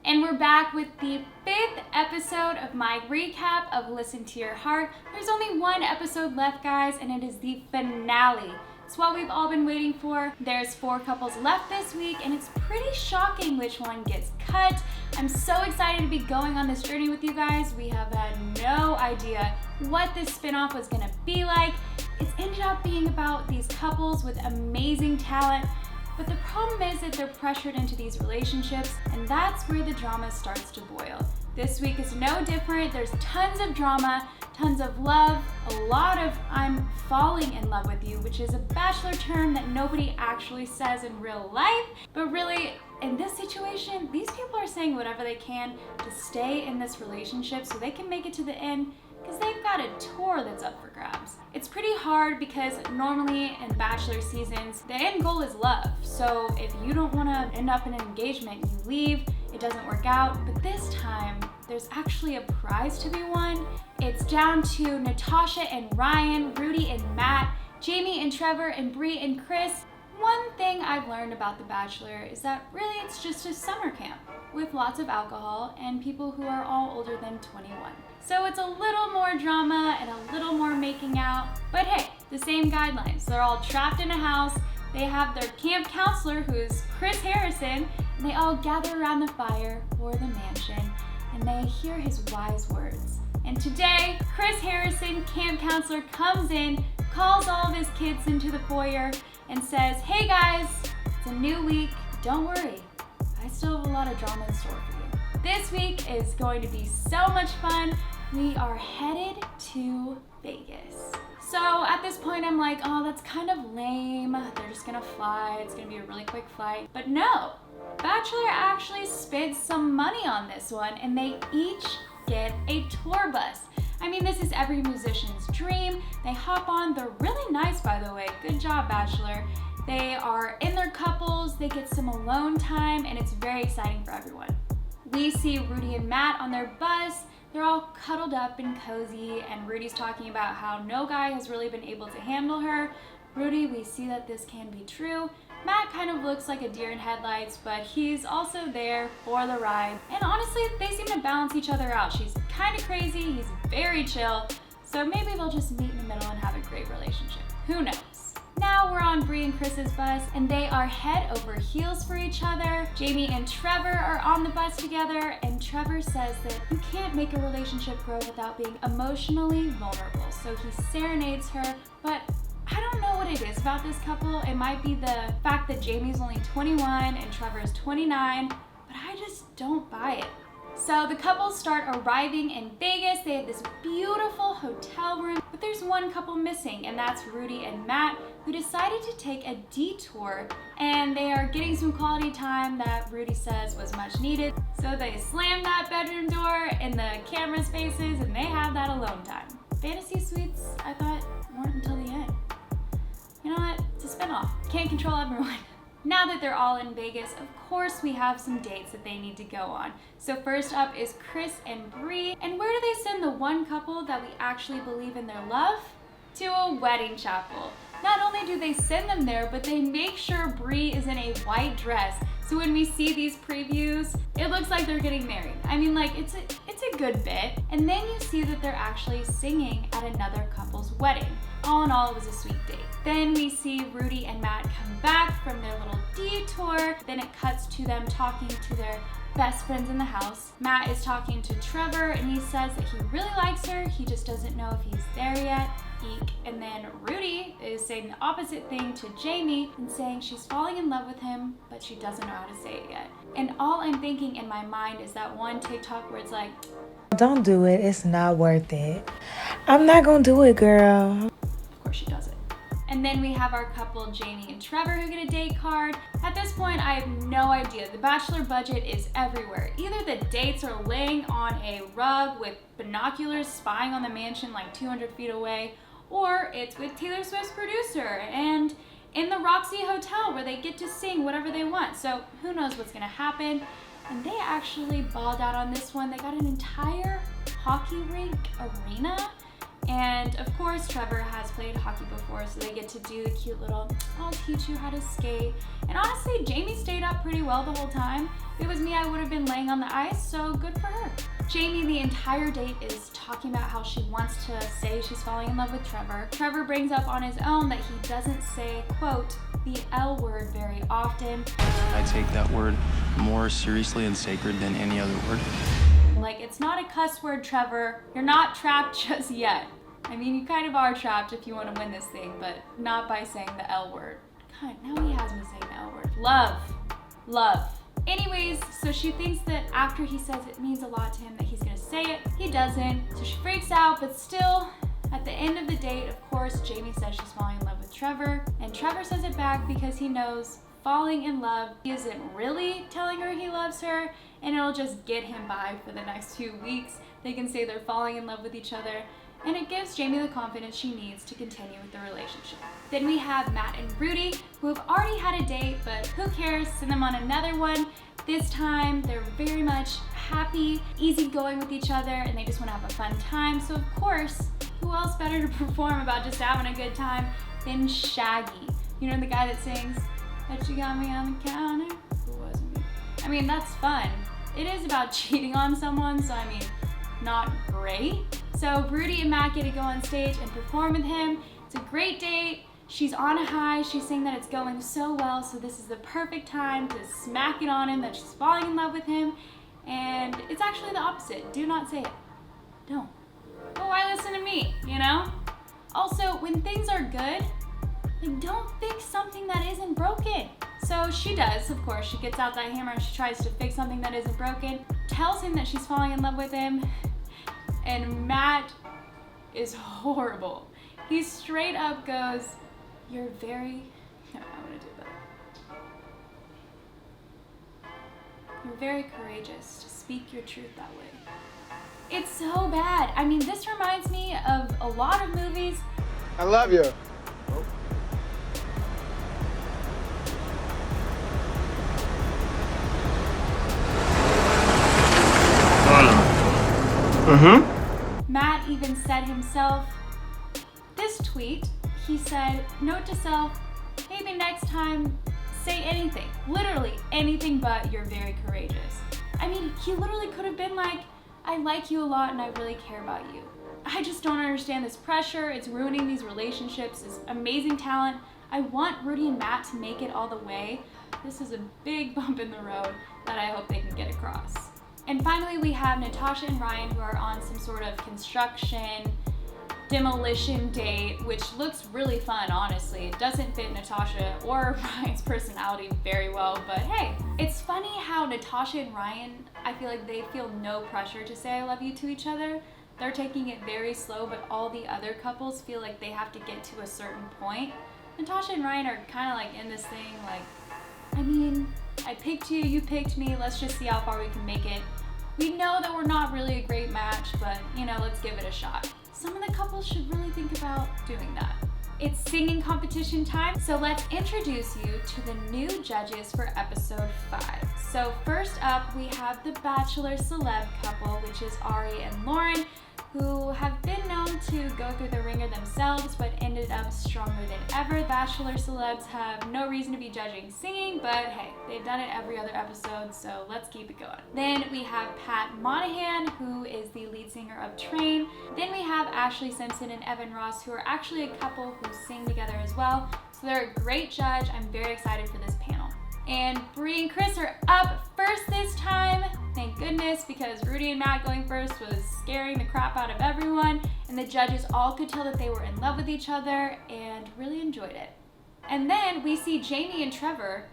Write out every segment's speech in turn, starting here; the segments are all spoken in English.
And we're back with the 5th episode of my recap of Listen to Your Heart. There's only one episode left, guys, and it is the finale. It's what we've all been waiting for. There's 4 couples left this week, and it's pretty shocking which one gets cut. I'm so excited to be going on this journey with you guys. We have had no idea what this spinoff was gonna be like. It's ended up being about these couples with amazing talent, but the problem is that they're pressured into these relationships, and that's where the drama starts to boil. This week is no different. There's tons of drama, tons of love, a lot of "I'm falling in love with you," which is a Bachelor term that nobody actually says in real life. But really, in this situation, these people are saying whatever they can to stay in this relationship so they can make it to the end, because they've got a tour that's up for grabs. It's pretty hard because normally in Bachelor seasons, the end goal is love. So if you don't want to end up in an engagement, you leave, it doesn't work out. But this time, there's actually a prize to be won. It's down to Natasha and Ryan, Rudy and Matt, Jamie and Trevor, and Bree and Chris. One thing I've learned about The Bachelor is that really it's just a summer camp with lots of alcohol and people who are all older than 21. So it's a little more drama and a little more making out, but hey, the same guidelines. They're all trapped in a house. They have their camp counselor, who is Chris Harrison, and they all gather around the fire for the mansion, and they hear his wise words. And today, Chris Harrison, camp counselor, comes in, calls all of his kids into the foyer, and says, "Hey guys, it's a new week. Don't worry, I still have a lot of drama in store for you. This week is going to be so much fun. We are headed to Vegas." So at this point, I'm like, oh, that's kind of lame. They're just gonna fly. It's gonna be a really quick flight. But no, Bachelor actually spent some money on this one, and they each get a tour bus. I mean, this is every musician's dream. They hop on. They're really nice, by the way. Good job, Bachelor. They are in their couples. They get some alone time, and it's very exciting for everyone. We see Rudy and Matt on their bus. They're all cuddled up and cozy, and Rudy's talking about how no guy has really been able to handle her. Rudy, we see that this can be true. Matt kind of looks like a deer in headlights, but he's also there for the ride. And honestly, they seem to balance each other out. She's kind of crazy, he's very chill, so maybe they'll just meet in the middle and have a great relationship. Who knows? Now we're on Bree and Chris's bus, and they are head over heels for each other. Jamie and Trevor are on the bus together, and Trevor says that you can't make a relationship grow without being emotionally vulnerable. So he serenades her, but I don't know what it is about this couple. It might be the fact that Jamie's only 21 and Trevor is 29, but I just don't buy it. So the couple start arriving in Vegas. They have this beautiful hotel room, but there's one couple missing, and that's Rudy and Matt, who decided to take a detour, and they are getting some quality time that Rudy says was much needed. So they slam that bedroom door in the camera's faces, and they have that alone time. Fantasy suites, I thought, weren't until the end. You know what? It's a spinoff. Can't control everyone. Now that they're all in Vegas, of course we have some dates that they need to go on. So first up is Chris and Bree. And where do they send the one couple that we actually believe in their love? To a wedding chapel. Not only do they send them there, but they make sure Bree is in a white dress. So when we see these previews, it looks like they're getting married. I mean, like, it's a good bit. And then you see that they're actually singing at another couple's wedding. All in all, it was a sweet date. Then we see Rudy and Matt come back from their little detour. Then it cuts to them talking to their best friends in the house. Matt is talking to Trevor, and he says that he really likes her. He just doesn't know if he's there yet. Eek. And then Rudy is saying the opposite thing to Jamie and saying she's falling in love with him, but she doesn't know how to say it yet. And all I'm thinking in my mind is that one TikTok where it's like, "Don't do it. It's not worth it. I'm not gonna do it, girl." Of course she does it. And then we have our couple, Jamie and Trevor, who get a date card. At this point, I have no idea. The Bachelor budget is everywhere. Either the dates are laying on a rug with binoculars spying on the mansion like 200 feet away, or it's with Taylor Swift's producer and in the Roxy Hotel where they get to sing whatever they want. So who knows what's gonna happen. And they actually balled out on this one. They got an entire hockey rink arena, And of course, Trevor has played hockey before, so they get to do the cute little, I'll teach you how to skate. And honestly, Jamie stayed up pretty well the whole time. If it was me, I would have been laying on the ice, so good for her. Jamie, the entire date, is talking about how she wants to say she's falling in love with Trevor. Trevor brings up on his own that he doesn't say, quote, the L word very often. I take that word more seriously and sacred than any other word. Like, it's not a cuss word, Trevor. You're not trapped just yet. I mean, you kind of are trapped if you want to win this thing, but not by saying the L word. God, now he has me saying the L word. Love. Anyways, so she thinks that after he says it means a lot to him that he's gonna say it. He doesn't, so she freaks out, but still, at the end of the date, of course, Jamie says she's falling in love with Trevor, and Trevor says it back because he knows falling in love isn't really telling her he loves her, and it'll just get him by for the next few weeks. They can say they're falling in love with each other, and it gives Jamie the confidence she needs to continue with the relationship. Then we have Matt and Rudy, who have already had a date, but who cares, send them on another one. This time, they're very much happy, easygoing with each other, and they just want to have a fun time. So of course, who else better to perform about just having a good time than Shaggy? You know, the guy that sings, "Bet you got me on the counter." Who wasn't me? I mean, that's fun. It is about cheating on someone, so I mean, not great. So Rudy and Matt get to go on stage and perform with him. It's a great date. She's on a high. She's saying that it's going so well, so this is the perfect time to smack it on him that she's falling in love with him. And it's actually the opposite. Do not say it. Don't. Well, why listen to me, you know? Also, when things are good, like, don't fix something that isn't broken. So she does, of course. She gets out that hammer and she tries to fix something that isn't broken, tells him that she's falling in love with him, and Matt is horrible. He straight up goes, "You're very," no, I'm gonna do that. "You're very courageous to speak your truth that way." It's so bad. I mean, this reminds me of a lot of movies. I love you. Matt even said himself, this tweet, he said, "Note to self, maybe next time, say anything. Literally anything but you're very courageous." I mean, he literally could have been like, "I like you a lot and I really care about you. I just don't understand this pressure. It's ruining these relationships, this amazing talent. I want Rudy and Matt to make it all the way. This is a big bump in the road that I hope they can get across." And finally, we have Natasha and Ryan, who are on some sort of construction demolition date, which looks really fun, honestly. It doesn't fit Natasha or Ryan's personality very well, but hey, it's funny how Natasha and Ryan, I feel like they feel no pressure to say I love you to each other. They're taking it very slow, but all the other couples feel like they have to get to a certain point. Natasha and Ryan are kind of like in this thing, like, I mean, I picked you, you picked me, let's just see how far we can make it. We know that we're not really a great match, but you know, let's give it a shot. Some of the couples should really think about doing that. It's singing competition time, so let's introduce you to the new judges for episode 5. So first up, we have the Bachelor celeb couple, which is Ari and Lauren, who have been known to go through the ringer themselves, but ended up stronger than ever. Bachelor celebs have no reason to be judging singing, but hey, they've done it every other episode, so let's keep it going. Then we have Pat Monahan, who is the lead singer of Train. Then we have Ashley Simpson and Evan Ross, who are actually a couple who sing together as well. So they're a great judge. I'm very excited for this panel. And Bree and Chris are up first this time. Thank goodness, because Rudy and Matt going first was scaring the crap out of everyone, and the judges all could tell that they were in love with each other and really enjoyed it. And then we see Jamie and Trevor,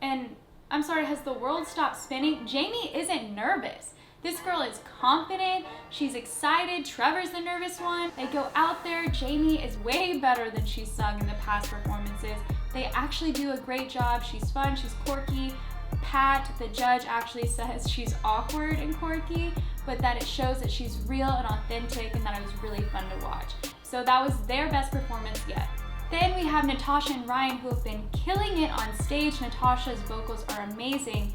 and I'm sorry, has the world stopped spinning? Jamie isn't nervous. This girl is confident, she's excited, Trevor's the nervous one. They go out there, Jamie is way better than she's sung in the past performances. They actually do a great job, she's fun, she's quirky. Pat, the judge, actually says she's awkward and quirky, but that it shows that she's real and authentic and that it was really fun to watch. So that was their best performance yet. Then we have Natasha and Ryan, who have been killing it on stage. Natasha's vocals are amazing,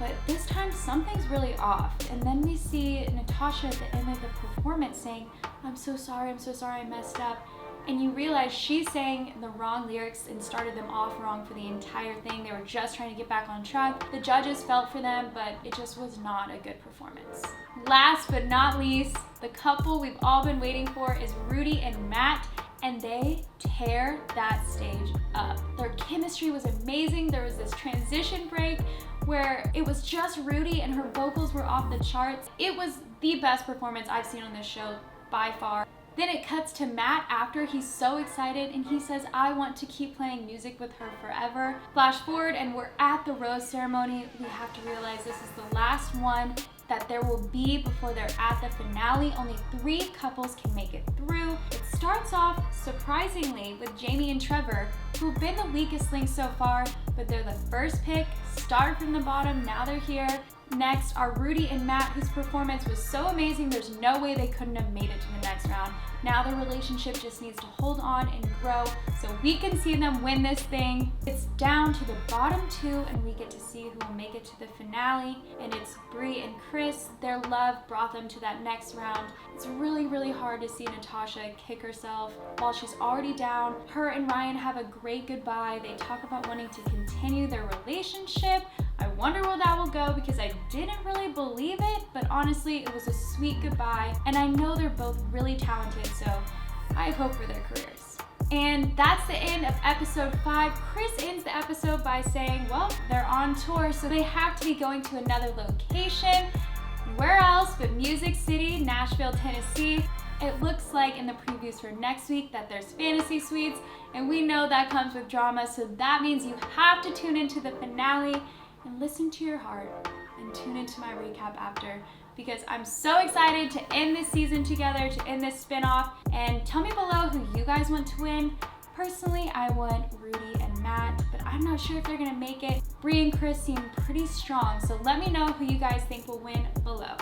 but this time something's really off. And then we see Natasha at the end of the performance saying, I'm so sorry, I messed up. And you realize she sang the wrong lyrics and started them off wrong for the entire thing. They were just trying to get back on track. The judges felt for them, but it just was not a good performance. Last but not least, the couple we've all been waiting for is Rudy and Matt, and they tear that stage up. Their chemistry was amazing. There was this transition break where it was just Rudy and her vocals were off the charts. It was the best performance I've seen on this show by far. Then it cuts to Matt after he's so excited and he says, I want to keep playing music with her forever. Flash forward and we're at the rose ceremony. We have to realize this is the last one that there will be before they're at the finale. Only 3 couples can make it through. It starts off surprisingly with Jamie and Trevor, who've been the weakest link so far, but they're the first pick, started from the bottom, now they're here. Next are Rudy and Matt, whose performance was so amazing there's no way they couldn't have made it to the next round. Now their relationship just needs to hold on and grow so we can see them win this thing. It's down to the bottom 2 and we get to see who will make it to the finale, and it's Bree and Chris. Their love brought them to that next round. It's really, really hard to see Natasha kick herself while she's already down. Her and Ryan have a great goodbye. They talk about wanting to continue their relationship. I wonder where that will go because I didn't really believe it, but honestly, it was a sweet goodbye. And I know they're both really talented, so I hope for their careers. And that's the end of episode 5. Chris ends the episode by saying, well, they're on tour, so they have to be going to another location. Where else but Music City, Nashville, Tennessee. It looks like in the previews for next week that there's fantasy suites, and we know that comes with drama, so that means you have to tune into the finale and listen to your heart and tune into my recap after, because I'm so excited to end this season together, to end this spinoff. And tell me below who you guys want to win. Personally, I want Rudy and Matt, but I'm not sure if they're gonna make it. Bree and Chris seem pretty strong, so let me know who you guys think will win below.